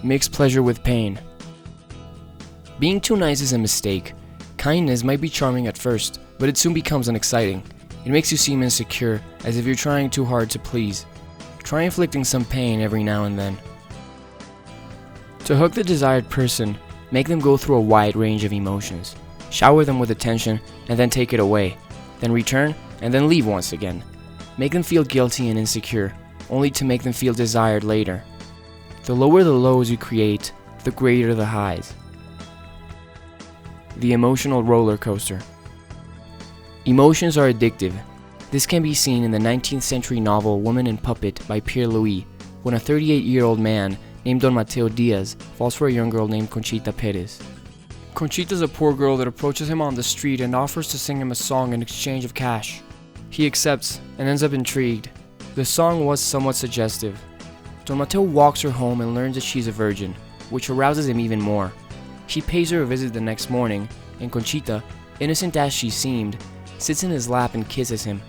Mix pleasure with pain. Being too nice is a mistake. Kindness might be charming at first, but it soon becomes unexciting. It makes you seem insecure, as if you're trying too hard to please. Try inflicting some pain every now and then. To hook the desired person, make them go through a wide range of emotions. Shower them with attention, and then take it away. Then return, and then leave once again. Make them feel guilty and insecure, only to make them feel desired later. The lower the lows you create, the greater the highs. The emotional roller coaster. Emotions are addictive. This can be seen in the 19th century novel Woman and Puppet by Pierre Louis, when a 38-year-old man named Don Mateo Diaz falls for a young girl named Conchita Perez. Conchita is a poor girl that approaches him on the street and offers to sing him a song in exchange of cash. He accepts and ends up intrigued. The song was somewhat suggestive. Don Mateo walks her home and learns that she's a virgin, which arouses him even more. He pays her a visit the next morning, and Conchita, innocent as she seemed, sits in his lap and kisses him.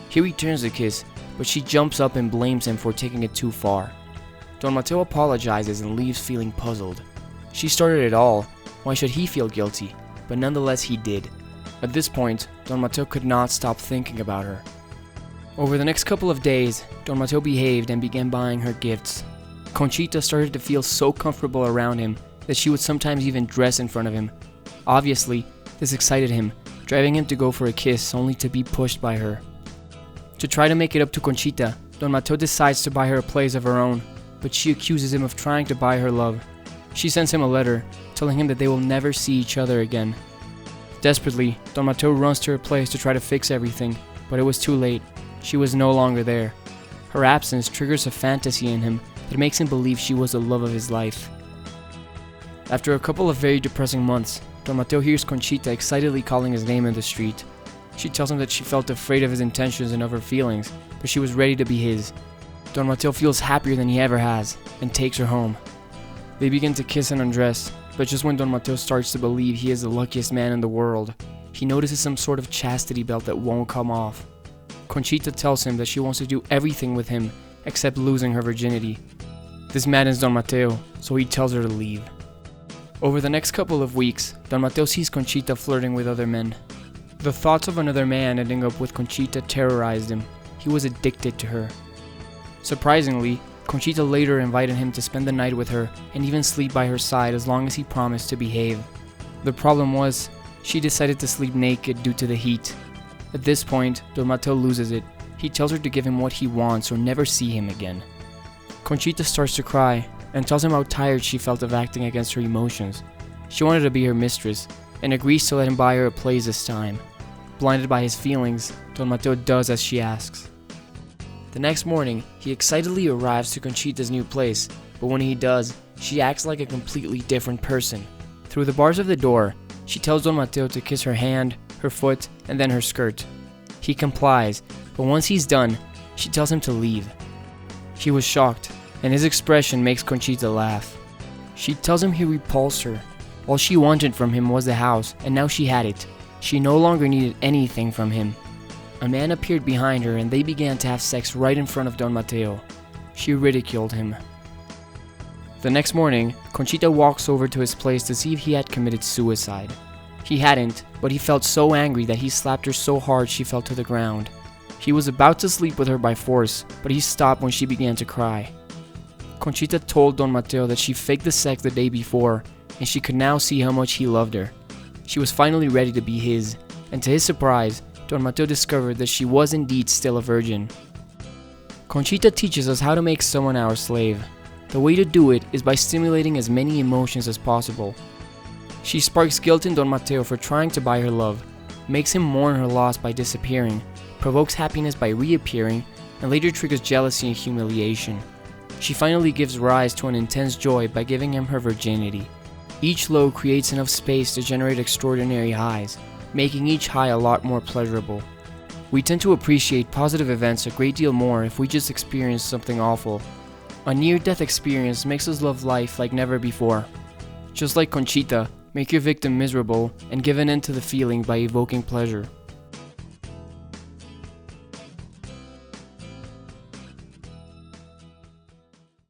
He returns the kiss, but she jumps up and blames him for taking it too far. Don Mateo apologizes and leaves feeling puzzled. She started it all, why should he feel guilty? But nonetheless he did. At this point, Don Mateo could not stop thinking about her. Over the next couple of days, Don Mateo behaved and began buying her gifts. Conchita started to feel so comfortable around him that she would sometimes even dress in front of him. Obviously, this excited him, driving him to go for a kiss only to be pushed by her. To try to make it up to Conchita, Don Mateo decides to buy her a place of her own, but she accuses him of trying to buy her love. She sends him a letter, telling him that they will never see each other again. Desperately, Don Mateo runs to her place to try to fix everything, but it was too late. She was no longer there. Her absence triggers a fantasy in him that makes him believe she was the love of his life. After a couple of very depressing months, Don Mateo hears Conchita excitedly calling his name in the street. She tells him that she felt afraid of his intentions and of her feelings, but she was ready to be his. Don Mateo feels happier than he ever has, and takes her home. They begin to kiss and undress, but just when Don Mateo starts to believe he is the luckiest man in the world, he notices some sort of chastity belt that won't come off. Conchita tells him that she wants to do everything with him except losing her virginity. This maddens Don Mateo, so he tells her to leave. Over the next couple of weeks, Don Mateo sees Conchita flirting with other men. The thoughts of another man ending up with Conchita terrorized him. He was addicted to her. Surprisingly, Conchita later invited him to spend the night with her and even sleep by her side as long as he promised to behave. The problem was, she decided to sleep naked due to the heat. At this point, Don Mateo loses it. He tells her to give him what he wants or never see him again. Conchita starts to cry and tells him how tired she felt of acting against her emotions. She wanted to be her mistress and agrees to let him buy her a place this time. Blinded by his feelings, Don Mateo does as she asks. The next morning, he excitedly arrives to Conchita's new place, but when he does, she acts like a completely different person. Through the bars of the door, she tells Don Mateo to kiss her hand, her foot, and then her skirt. He complies, but once he's done, she tells him to leave. He was shocked, and his expression makes Conchita laugh. She tells him he repulsed her. All she wanted from him was the house, and now she had it. She no longer needed anything from him. A man appeared behind her and they began to have sex right in front of Don Mateo. She ridiculed him. The next morning, Conchita walks over to his place to see if he had committed suicide. He hadn't, but he felt so angry that he slapped her so hard she fell to the ground. He was about to sleep with her by force, but he stopped when she began to cry. Conchita told Don Mateo that she faked the sex the day before, and she could now see how much he loved her. She was finally ready to be his, and to his surprise, Don Mateo discovered that she was indeed still a virgin. Conchita teaches us how to make someone our slave. The way to do it is by stimulating as many emotions as possible. She sparks guilt in Don Mateo for trying to buy her love, makes him mourn her loss by disappearing, provokes happiness by reappearing, and later triggers jealousy and humiliation. She finally gives rise to an intense joy by giving him her virginity. Each low creates enough space to generate extraordinary highs, making each high a lot more pleasurable. We tend to appreciate positive events a great deal more if we just experience something awful. A near-death experience makes us love life like never before. Just like Conchita, make your victim miserable and give an end to the feeling by evoking pleasure.